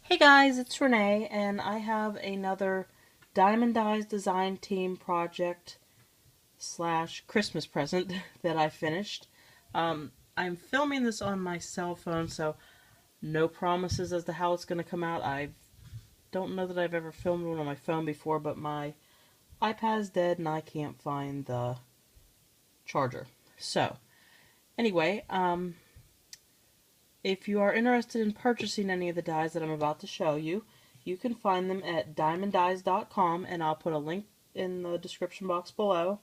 Hey guys, it's Renee, and I have another Diamond Dyes Design Team project slash Christmas present that I finished. I'm filming this on my cell phone, so no promises as to how it's going to come out. I don't know that I've ever filmed one on my phone before, but my iPad's dead and I can't find the charger. So, anyway, if you are interested in purchasing any of the dyes that I'm about to show you, you can find them at diemonddyes.com, and I'll put a link in the description box below.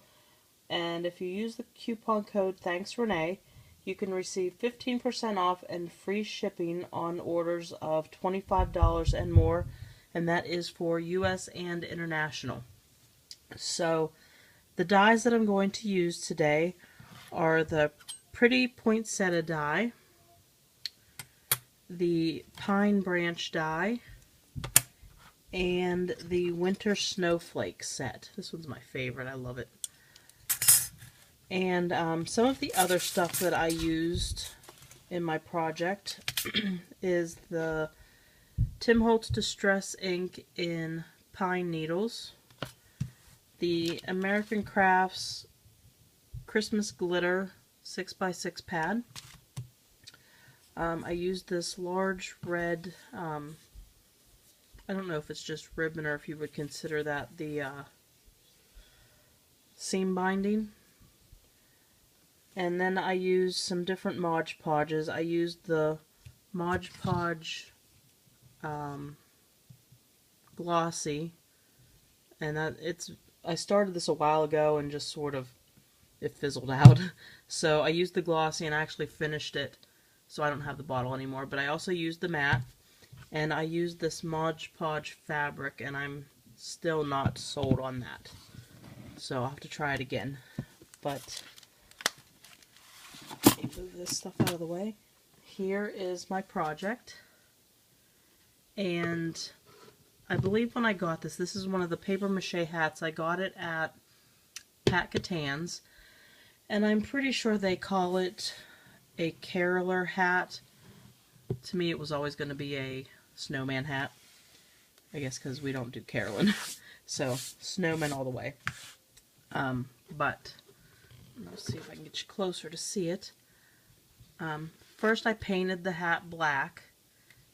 And if you use the coupon code ThanksRenee, you can receive 15% off and free shipping on orders of $25 and more, and that is for US and international. So, the dyes that I'm going to use today are the Pretty Poinsettia dye, the Pine Branch dye, and the Winter Snowflake set. This one's my favorite. I love it. And some of the other stuff that I used in my project is the Tim Holtz Distress ink in Pine Needles, the American Crafts Christmas Glitter 6x6 pad. I used this large red, I don't know if it's just ribbon or if you would consider that the seam binding. And then I used some different Mod Podges. I used the Mod Podge Glossy, and I started this a while ago and just sort of it fizzled out. So I used the Glossy and I actually finished it. So I don't have the bottle anymore, but I also used the matte, and I used this Mod Podge fabric, and I'm still not sold on that. So I'll have to try it again. But let me move this stuff out of the way. Here is my project, and I believe when I got this is one of the paper mache hats. I got it at Pat Catan's, and I'm pretty sure they call it a caroler hat. To me, it was always going to be a snowman hat. I guess because we don't do caroling. So, snowman all the way. But, let's see if I can get you closer to see it. First I painted the hat black,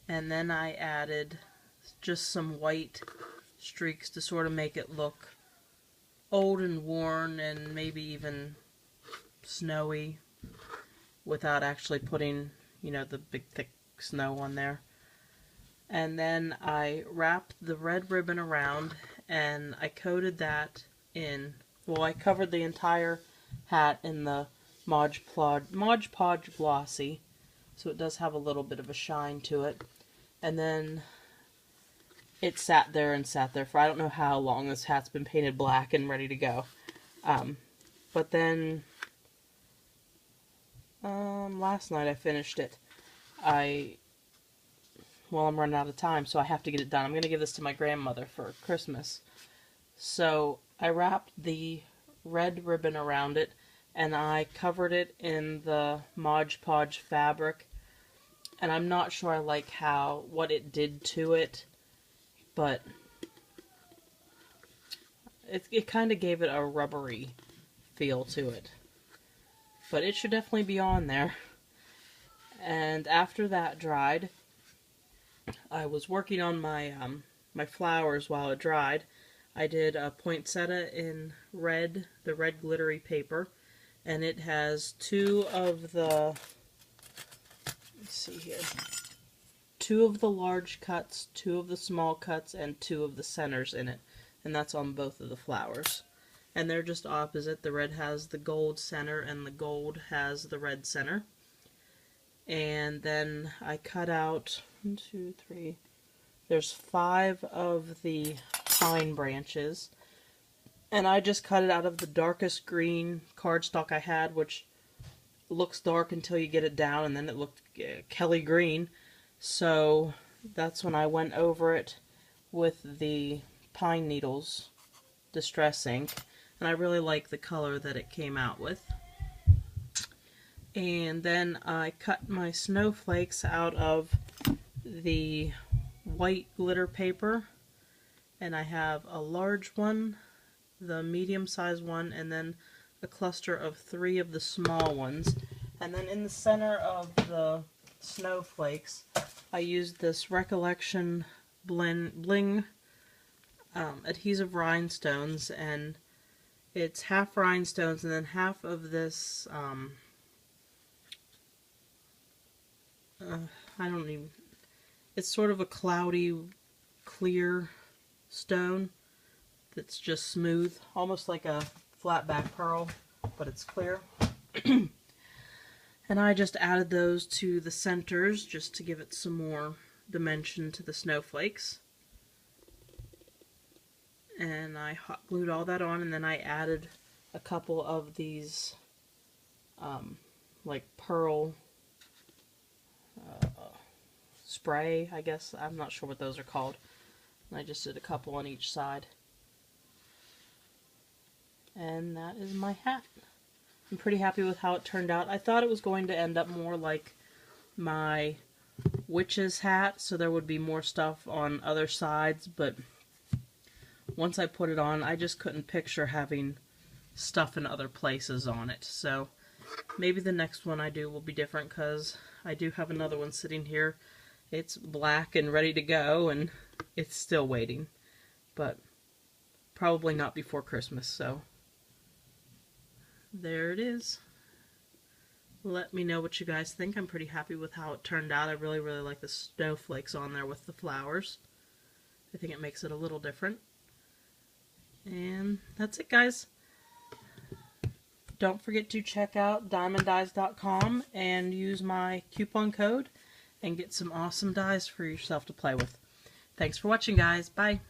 and then I added just some white streaks to sort of make it look old and worn and maybe even snowy, without actually putting, the big thick snow on there. And then I wrapped the red ribbon around and I coated that in, well, I covered the entire hat in the Mod Podge Glossy, so it does have a little bit of a shine to it. And then it sat there for I don't know how long. This hat's been painted black and ready to go. But then last night I finished it. I'm running out of time, so I have to get it done. I'm going to give this to my grandmother for Christmas. So I wrapped the red ribbon around it, and I covered it in the Mod Podge fabric. And I'm not sure I like what it did to it, but it kind of gave it a rubbery feel to it. But it should definitely be on there. And after that dried, I was working on my my flowers while it dried. I did a poinsettia in red, the red glittery paper, and it has two of the, let's see here, two of the large cuts, two of the small cuts, and two of the centers in it, and that's on both of the flowers. And they're just opposite. The red has the gold center, and the gold has the red center. And then I cut out 1, 2, 3. There's 5 of the pine branches, and I just cut it out of the darkest green cardstock I had, which looks dark until you get it down, and then it looked Kelly green. So that's when I went over it with the Pine Needles Distress ink, and I really like the color that it came out with. And then I cut my snowflakes out of the white glitter paper, and I have a large one, the medium-sized one, and then a cluster of 3 of the small ones. And then in the center of the snowflakes, I used this Recollection Bling adhesive rhinestones, and it's half rhinestones and then half of this, it's sort of a cloudy, clear stone that's just smooth, almost like a flat back pearl, but it's clear. And I just added those to the centers just to give it some more dimension to the snowflakes. And I hot glued all that on, and then I added a couple of these like pearl spray, I guess. I'm not sure what those are called. And I just did a couple on each side. And that is my hat. I'm pretty happy with how it turned out. I thought it was going to end up more like my witch's hat, so there would be more stuff on other sides, but once I put it on, I just couldn't picture having stuff in other places on it. So maybe the next one I do will be different, because I do have another one sitting here. It's black and ready to go, and it's still waiting, but probably not before Christmas, so there it is. Let me know what you guys think. I'm pretty happy with how it turned out. I really like the snowflakes on there with the flowers. I think it makes it a little different. And that's it, guys. Don't forget to check out diemonddies.com and use my coupon code and get some awesome dies for yourself to play with. Thanks for watching, guys. Bye.